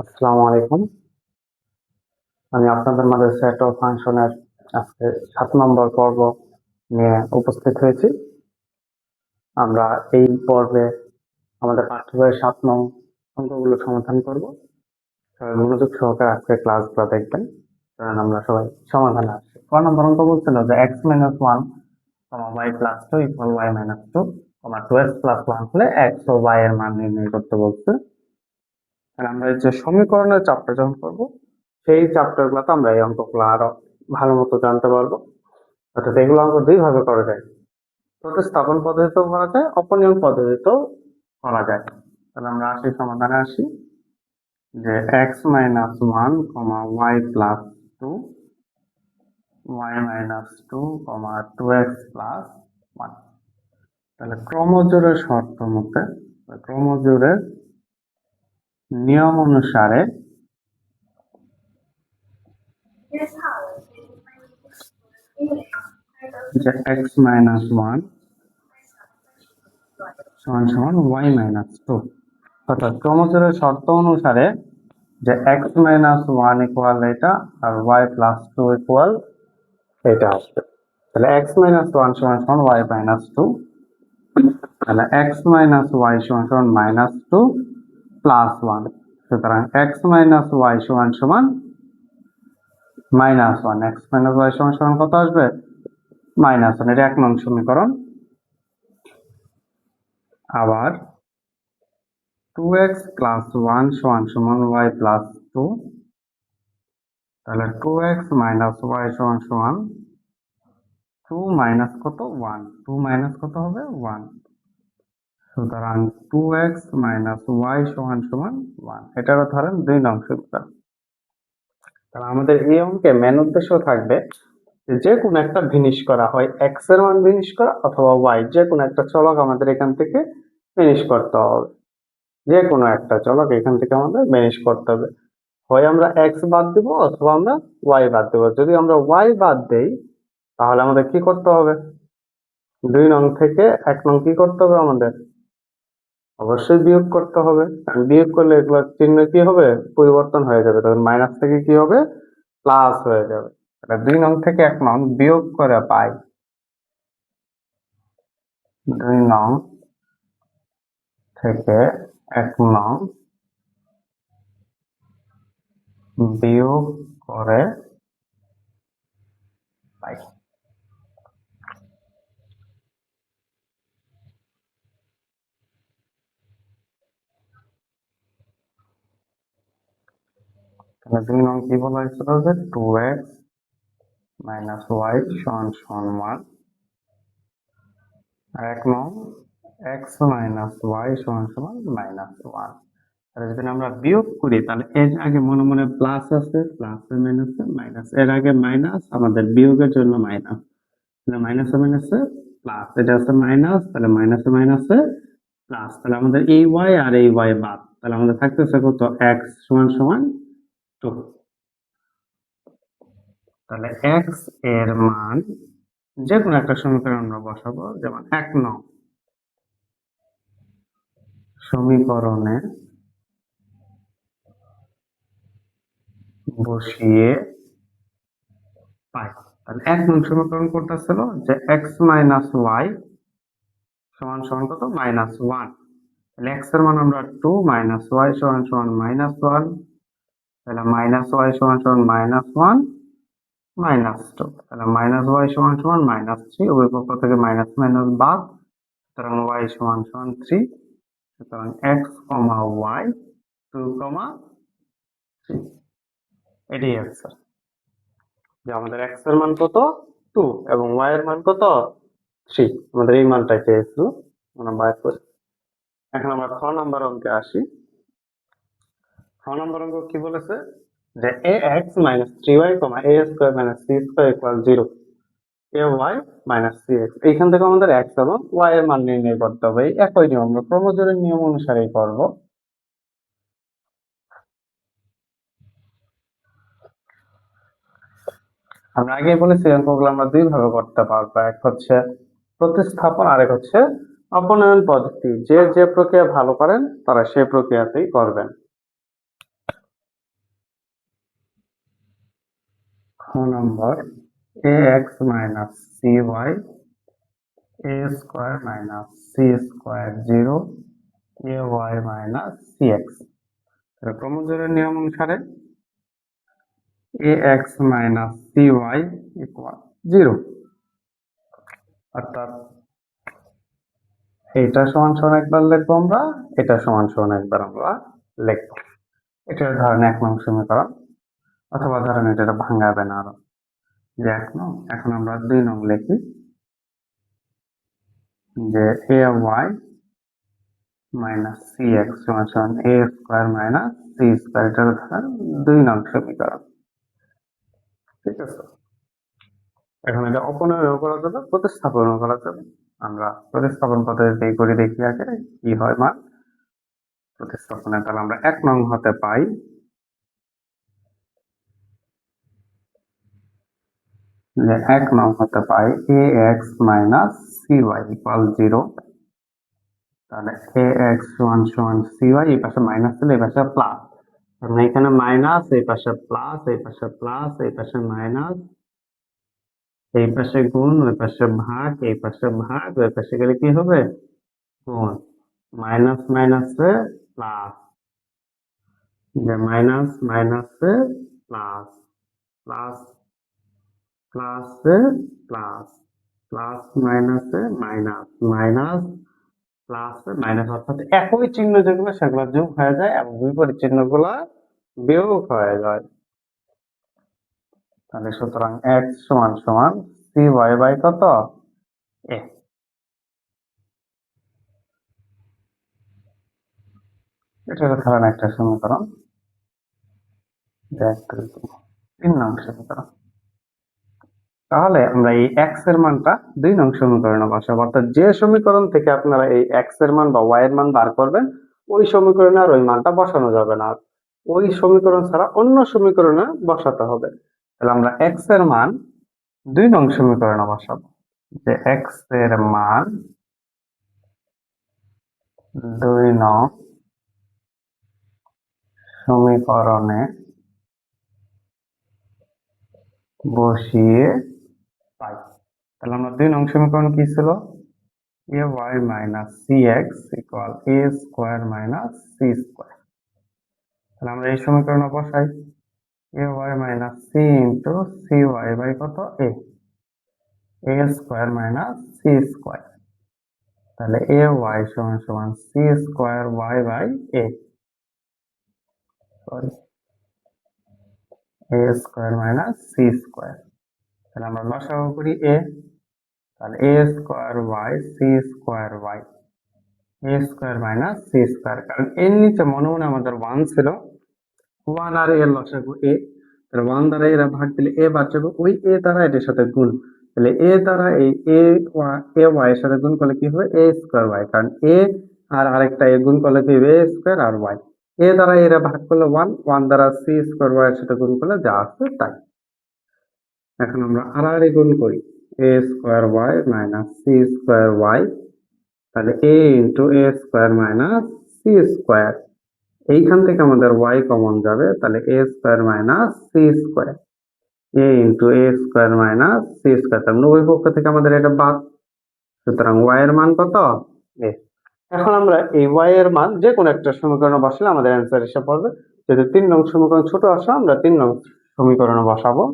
আসসালামু আলাইকুম। আমি আপনাদের মাঝে সেট অফ ফাংশনের আজকে 7 নম্বর পর্ব নিয়ে উপস্থিত হয়েছি। আমরা এই পর্বে আমাদের পাঠ্য বইয়ের 7 নং অঙ্কগুলো সমাধান করব। সবাই মনোযোগ সহকারে আজকে ক্লাসগুলো দেখবেন, কারণ আমরা সবাই সমাধানে আসছি। 4 নম্বর অঙ্ক বলছিল যে x - 1, y + 2 = y - 2, 2x + 1 হলে x ও y এর মান নির্ণয় করতে বলছে। তাহলে আমরা এই যে সমীকরণের চ্যাপ্টার যখন করবো, সেই চ্যাপ্টারগুলোতে আমরা এই অঙ্কগুলো আরো ভালো মতো জানতে পারবো। অর্থাৎ এগুলো অঙ্ক দুই ভাবে করা যায়, প্রতিস্থাপন পদ্ধতিতেও করা যায়, অপনিয়ন পদ্ধতিতেও করা যায়। তাহলে আমরা আসি সমাধানে আসি যে x - 1, y + 2, y - 2, 2x + 1। তাহলে ক্রমজোড়ের শর্ত মতে, ক্রমজোড়ের নিয়ম অনুসারে যে x - 1 y - 2, অর্থাৎ ক্রমজোড়ের শর্ত অনুসারে যে x - 1 ইকুয়াল এটা আর y + 2 ইকুয়াল এটা আসবে। তাহলে x - 1 y - 2, তাহলে x - y -2 + 1। সুতরাং x - y -1, x - y কত আসবে? -1। এটা 1 নং সমীকরণ। আবার 2x + 1 y + 2, তাহলে 2x - y 2 মাইনাস কত? 1। 2 মাইনাস কত হবে? 1। সুতরাং 2x - y = 1। এটারও ধরেন 2 নং সমীকরণ। তাহলে আমাদের এই অঙ্কে মেন উদ্দেশ্য থাকবে যে কোনো একটা ভিনিশ করা, হয় x এর মান ভিনিশ করা অথবা y, যে কোনো একটা চলক আমাদের এখান থেকে ভিনিশ করতে হবে। যে কোনো একটা চলক এখান থেকে আমাদের ভিনিশ করতে হবে। হয় আমরা x বাদ দিব অথবা আমরা y বাদ দেব। যদি আমরা y বাদ দেই তাহলে আমাদের কি করতে হবে? 2 নং থেকে 1 নং কি করতে হবে আমাদের? অবশ্যই বিয়োগ করতে হবে। কারণ বিয়োগ করলে এগুলোর চিহ্ন কি হবে? পরিবর্তন হয়ে যাবে। তখন মাইনাস থেকে কি হবে? প্লাস হয়ে যাবে। তাহলে 2 নং থেকে 1 নং বিয়োগ করে পাই 2 নং থেকে 1 নং বিয়োগ করে পাই। তাহলে 2 নং কি বলা হয়েছিল যে 2x - y = 1, আর 1 নং x - y = -1। তাহলে যদি আমরা বিয়োগ করি তাহলে এর আগে মনে মনে প্লাস আছে, প্লাসে মাইনাসে মাইনাস, এর আগে মাইনাস, আমাদের বিয়োগের জন্য মাইনাস, তাহলে মাইনাসে মাইনাসে প্লাস, এটা আছে মাইনাস, তাহলে মাইনাসে মাইনাসে প্লাস, তাহলে আমাদের এই y আর এই y বাদ, তাহলে আমাদের থাকতেছে কত? x = 2। তাহলে x এর মান যে কোনো একটা সমীকরণ আমরা বসাবো, যেমন 1 নং সমীকরণে বসিয়ে পাই। তাহলে 1 নং সমীকরণ কোনটা ছিল? যে x - y = কত? -1। তাহলে x এর মান আমরা 2, y = -1, তাহলে -y = -1 -2, তাহলে -y = -3, উভয় পক্ষ থেকে মাইনাস মাইনাস বাদ, সুতরাং y = 3। সুতরাং x, y 2, 3। এটাই অ্যান্সার। যে আমাদের x এর মান কত? 2 এবং y এর মান কত? 3। আমাদের এই মানটা চেয়েছিল, আমরা বাইর করি। এখন আমরা খ নাম্বার অঙ্কে আসি। খ নাম্বার অঙ্ক কি বলেছে? যে ax - 3y, a² - c² = 0, ay - cx। এইখান থেকে আমাদের x এবং y এর মান নির্ণয় করতে হবে। এই একই নিয়ম আমরা ক্রমজোড়ের নিয়ম অনুসারেই করব। আমরা আগেই বলেছি অঙ্কগুলো আমরা দুই ভাবে করতে পারবো, এক হচ্ছে প্রতিস্থাপন, আরেক হচ্ছে অপনয়ন পদ্ধতি। যে যে প্রক্রিয়া ভালো পারেন তারা সেই প্রক্রিয়াতেই করবেন। খ নম্বর a x minus c y a square minus c square 0 a y minus c x. ক্রমজোড়ের নিয়ম অনুসারে a x minus c y equal 0, অর্থাৎ এটা সমান সমান একবার লিখবো আমরা, এটা সমান সমান একবার আমরা লিখবো। এটা ধরেন 1 নং সমীকরণ, অথবা ধরেন এটা ভাঙাবে না আরো, যে 1 নং। এখন আমরা 2 নং লিখি, যে এ ওয়াই মাইনাস সি এক্স সমান সমান এ স্কোয়ার মাইনাস সি স্কোয়ার, এটা ধরেন 2 নং সমীকরণ। ঠিক আছে, এখন এটা অপনয়ন করা যাবে, প্রতিস্থাপন করা যাবে। আমরা প্রতিস্থাপন পদ্ধতিতে করে দেখি আগে কি হয় মান প্রতিস্থাপনে। তাহলে আমরা 1 নং হতে পাই যে 1 নং হতে পাই a x minus c y equal 0। তাহলে এ এক্স সমান সমান সি ওয়াই, এই পাশে মাইনাস ছিল, এই পাশে প্লাস, মানে এখানে মাইনাস, এই পাশে প্লাস, এই পাশে প্লাস, এই পাশে মাইনাস, এই পাশে গুণ, ওই পাশে ভাগ, এই পাশে ভাগ, ওই পাশে গেলে কি হবে গুণ, মাইনাস মাইনাসে প্লাস, যে মাইনাস মাইনাসে প্লাস, প্লাস প্লাসে প্লাস, প্লাস মাইনাসে মাইনাস, মাইনাস প্লাসে মাইনাস, অর্থাৎ একই চিহ্ন যেগুলো সেগুলো যোগ হয়ে যায় এবং বিপরীত চিহ্নগুলো বিয়োগ হয়ে যায়। তাহলে সুতরাং এক্স সমান সমান সি ওয়াই বাই কত এ। এটা ধরেন একটা সমীকরণ, 3 নং সমীকরণ। তাহলে আমরা এই এক্স এর মানটা 2 নং সমীকরণে বসাবো, অর্থাৎ যে সমীকরণ থেকে আপনারা এই এক্স এর মান বা ওয়াই এর মান বার করবেন, ওই সমীকরণে আর ওই মানটা বসানো যাবে না, ওই সমীকরণ ছাড়া অন্য সমীকরণে বসাতে হবে। তাহলে আমরা এক্স এর মান 2 নং সমীকরণে বসাবো, যে এক্স এর মান 2 নং সমীকরণে বসিয়ে পাই। তাহলে আমরা 2 নং সমীকরণ কি ছিল, a y minus c x equal a square minus c square. তাহলে আমরা এই সমীকরণে বসাই a y minus c into c y by কত a, a square minus c square. তাহলে এ ওয়াই সমান সমান c square y by a, sorry a square minus c square. তাহলে আমরা লসাগু করি এ, তাহলে a square y c square y, a square minus c square. কারণ এর নিচে মনে মনে আমাদের 1 ছিল, 1 আর এর লসাগু এ, তাহলে 1 দ্বারা এরা ভাগ দিলে এ বার যাবে, ওই এ দ্বারা এটার সাথে গুণ, তাহলে এ দ্বারা এই এ ওয়াই এর সাথে গুণ করলে কি হবে এ স্কোয়ার ওয়াই, কারণ এ আর আরেকটা এ গুণ করলে কি হবে এ স্কোয়ার আর ওয়াই, এ দ্বারা এরা ভাগ করলে 1, 1 দ্বারা সি স্কোয়ার ওয়াই এর সাথে গুণ করলে যা আছে তাই। এখন আমরা আর গুণ করি a square y minus c square y, তাহলে a into a square minus c square. এইখান থেকে আমাদের ওয়াই কমন যাবে, তাহলে a square minus c square, a into a square minus c square. তার উভয় পক্ষ থেকে আমাদের এটা বাদ, সুতরাং ওয়াই এর মান কত এ। এখন আমরা এই ওয়াই এর মান যে কোনো একটা সমীকরণে বসালে আমাদের অ্যান্সার এসে পড়বে। যদি 3 নং সমীকরণ ছোট আসে, আমরা 3 নং সমীকরণে বসাবো,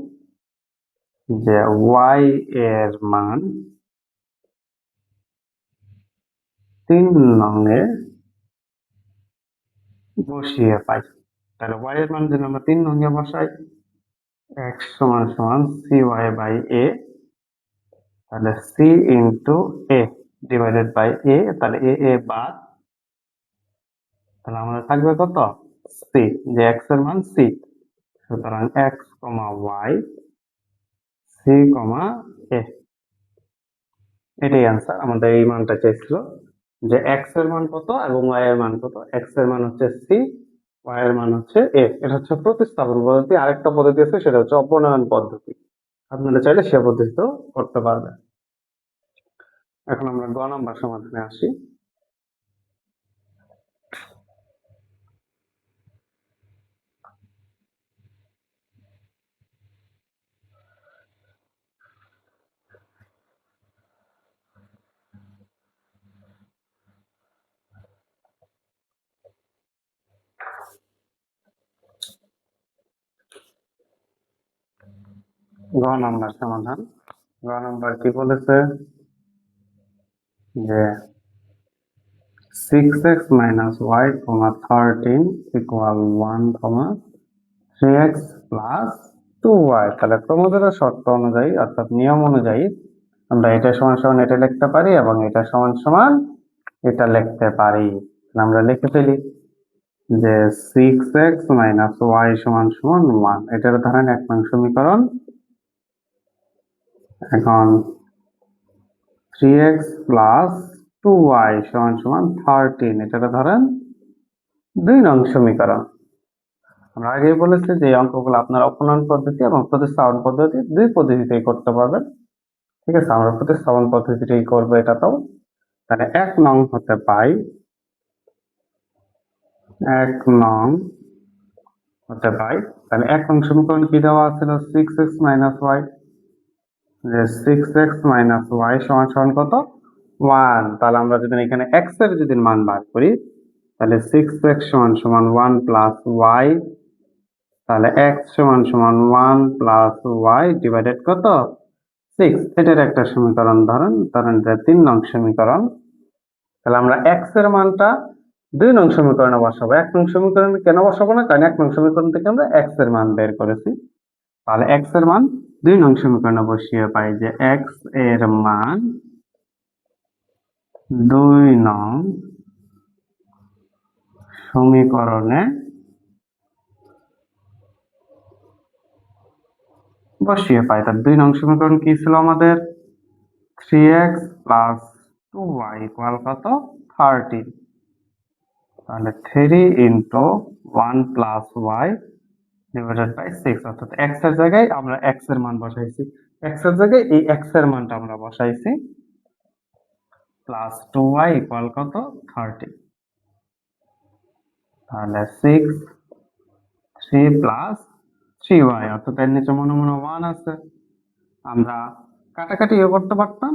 যে ওয়াই এর মান 3 নং এ বসিয়ে পাই। তাহলে ওয়াই এর মান যদি আমরা 3 নং এ বসাই, এক্স সমান সমান সি ওয়াই বাই এ, তাহলে c into a divided by a, তাহলে এ বাদ, তাহলে আমাদের থাকবে কত সি, যে এক্স এর মান সি। সুতরাং এক্স কমা ওয়াই সি কমা এ, এটাই অ্যান্সার। আমাদের এই মানটা চাইছিল, যে এক্স এর মান কত এবং ওয়াই এর মান কত। এক্স এর মান হচ্ছে সি, ওয়াই এর মান হচ্ছে এ। এটা হচ্ছে প্রতিস্থাপন পদ্ধতি। আরেকটা পদ্ধতি আছে, সেটা হচ্ছে অপনয়ন পদ্ধতি, আপনারা চাইলে সে পদ্ধতিতেও করতে পারবেন। এখন আমরা গ নাম্বার সমাধানে আসি। গ নম্বর সমাধান। গ নম্বর কি বলেছে যে 6x minus y, 13 equal 1, 3x plus 2y। তাহলে ক্রমজোড়া শর্ত অনুযায়ী অর্থাৎ নিয়ম অনুযায়ী আমরা এটা সমান সমান এটা লিখতে পারি এবং এটা সমান সমান এটা লিখতে পারি। আমরা লিখে ফেলি যে 6x minus y সমান সমান 1, এটার ধরেন 1 নং সমীকরণ। এখন 3x plus 2y সমান সমান 13, এটাকে ধরেন 2 নং সমীকরণ। আমরা আগেই বলেছি যে এই অঙ্কগুলো আপনারা অপনয়ন পদ্ধতি এবং প্রতিস্থাপন পদ্ধতি দুই পদ্ধতিতেই করতে পারবেন। ঠিক আছে, আমরা প্রতিস্থাপন পদ্ধতিটাই করবো এটাতেও। তাহলে 1 নং হতে পাই, 1 নং হতে পাই। তাহলে 1 নং সমীকরণ কি দেওয়া ছিল? 6x minus y, যে 6x minus y সমান সমান কত? 1। তাহলে আমরা যদি এখানে x এর যদি মান বার করি তাহলে 6x সমান সমান 1 plus y, তাহলে x সমান সমান 1 plus y ডিভাইডেড কত? 6। এটার একটা সমীকরণ ধরেন যে 3 নং সমীকরণ। তাহলে আমরা x এর মানটা 2 নং সমীকরণে বসাবো। 1 নং সমীকরণে কেন বসাবো না? কারণ 1 নং সমীকরণ থেকে আমরা x এর মান বের করেছি। তাহলে x এর মান 2 নং সমীকরণে বসিয়ে পাই যে x এর মান 2 নং সমীকরণে বসিয়ে পাই। তার 2 নং সমীকরণ কি ছিল আমাদের? 3x plus 2y ইকুয়াল কত? 13। তাহলে 3 into 1 plus y divided by 6, অর্থাৎ x এর জায়গায় আমরা x এর মান বসাইছি। x এর জায়গায় এই x এর মানটা আমরা বসাইছি, প্লাস 2y ইকুয়াল কত? 30। তাহলে 6 3 প্লাস 3y, অর্থাৎ এর নিচে মনে মনে 1 আছে। আমরা কাটাকাটিও করতে পারতাম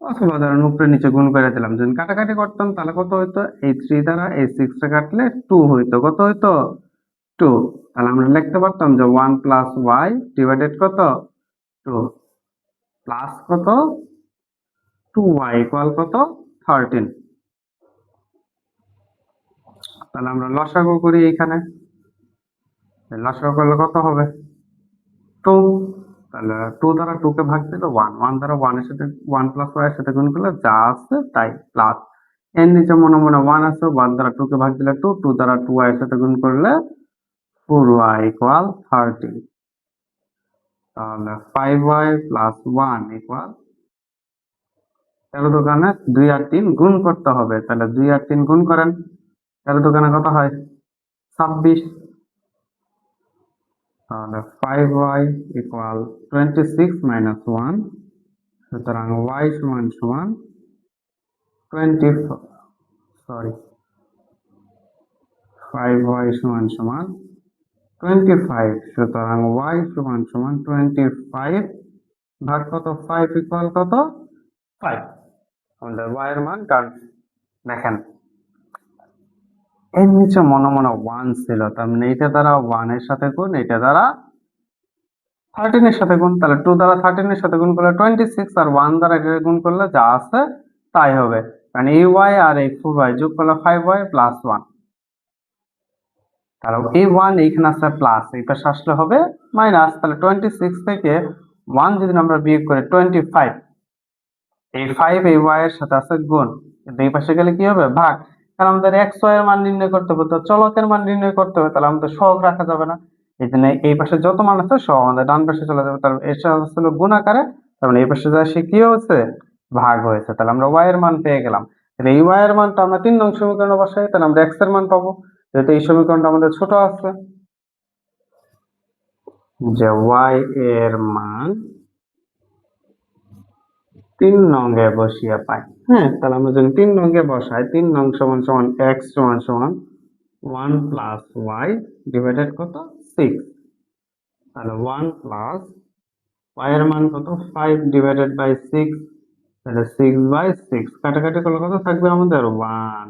অথবা ধরেন উপরে নিচে গুণ করে দিলাম। যদি কাটাকাটি করতাম তাহলে কত হইতো? এই 3 দ্বারা এই 6 টা কাটলে 2 হইতো। কত হইতো? 2। তাহলে আমরা লিখতে পারতাম যে 1 প্লাস y ডিভাইডেড কত? 2 প্লাস কত? 2y ইকুয়াল কত? 13। তাহলে আমরা লসাগু করি এইখানে। লসাগু করলে কত হবে? 2। তাহলে 2 দ্বারা 2 কে ভাগ দিলে 1, 1 দ্বারা 1 এর সাথে 1 প্লাস y এর সাথে গুণ করলে যা আছে তাই, প্লাস এর নিচে মনে মনে 1 আছে, 1 দ্বারা 2 কে ভাগ দিলে 2, 2 দ্বারা 2y এর সাথে গুণ করলে 4y ইকুয়াল 13। তাহলে 5y প্লাস 1 ইকুয়াল 13 দোকানে 2 আর 3 গুণ করতে হবে। তাহলে 2 আর 3 গুণ করেন, 13 দোকানে কত হয়? 26। তাহলে 5y ইকুয়াল 26 মাইনাস 1, সুতরাং y সমান সমান 5y সমান সমান 25, সুতরাং y সমান সমান 25 ভাগ কত? 5 ইকুয়াল কত? 5। আমাদের y এর মান, কারণ দেখেন এর নিচে মনে মনে 1 ছিল, তার মানে এটা দ্বারা 1 এর সাথে গুণ, এটা দ্বারা 13 এর সাথে গুণ। তাহলে 2 দ্বারা 13 এর সাথে গুণ করলে 26, আর 1 দ্বারা এটা গুণ করলে যা আছে তাই হবে। মানে এই y আর এই 4y যোগ করলে 5y প্লাস 1। তাহলে এই 1 এইখানে আসলে প্লাস, এই পাশে আসলে হবে মাইনাস। তাহলে 26 থেকে 1 যদি আমরা বিয়োগ করি 25, এই 5 এই y এর সাথে আছে গুণ, কিন্তু এই পাশে গেলে কি হবে? ভাগ। কারণ আমাদের x y এর মান নির্ণয় করতে হবে, তো চলকের মান নির্ণয় করতে হবে, তাহলে আমাদের সহগ রাখা যাবে না। এই জন্য এই পাশে যত মান আছে সব আমাদের ডান পাশে চলে যাবে। তাহলে এর সাথে হচ্ছিল গুণ আকারে, তার মানে এই পাশে যা সে কি হয়েছে? ভাগ হয়েছে। তাহলে আমরা y এর মান পেয়ে গেলাম। তাহলে এই y এর মানটা আমরা 3 নং সমীকরণে বসাই, তাহলে আমরা x এর মান পাবো, যেহেতু এই সমীকরণটা আমাদের ছোট আছে। যে y এর মান 3 নং-এ বসিয়ে পাই। হ্যাঁ, তাহলে আমরা যদি 3 নং-এ বসাই, 3 নং সমান সমান x সমান সমান 1 প্লাস y ডিভাইডেড কত? 6। তাহলে 1 প্লাস y এর মান কত? 5 ডিভাইডেড বাই 6, তাহলে 6/6 কাটাকাটি করলে কত থাকবে আমাদের? 1।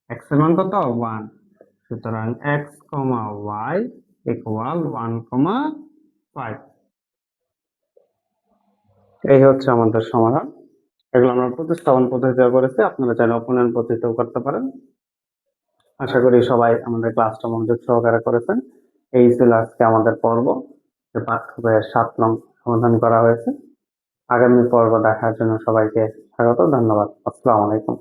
x এর মান কত? 1। সুতরাং x, y ইকুয়াল 1, 5। এই হচ্ছে আমাদের সমাধান। এগুলো আমরা প্রতিস্থাপন পদ্ধতিতে করেছি, আপনারা চাইলে অপূর্ণায়ন পদ্ধতিতেও করতে পারেন। আশা করি সবাই আমাদের ক্লাসটা মনোযোগ সহকারে করেছেন। এই ছিল আজকে আমাদের পর্ব, যে পাঠ্য বইয়ের 7 নং সমাধান করা হয়েছে। আগামী পর্ব দেখার জন্য সবাইকে স্বাগত, ধন্যবাদ। আসসালামু আলাইকুম।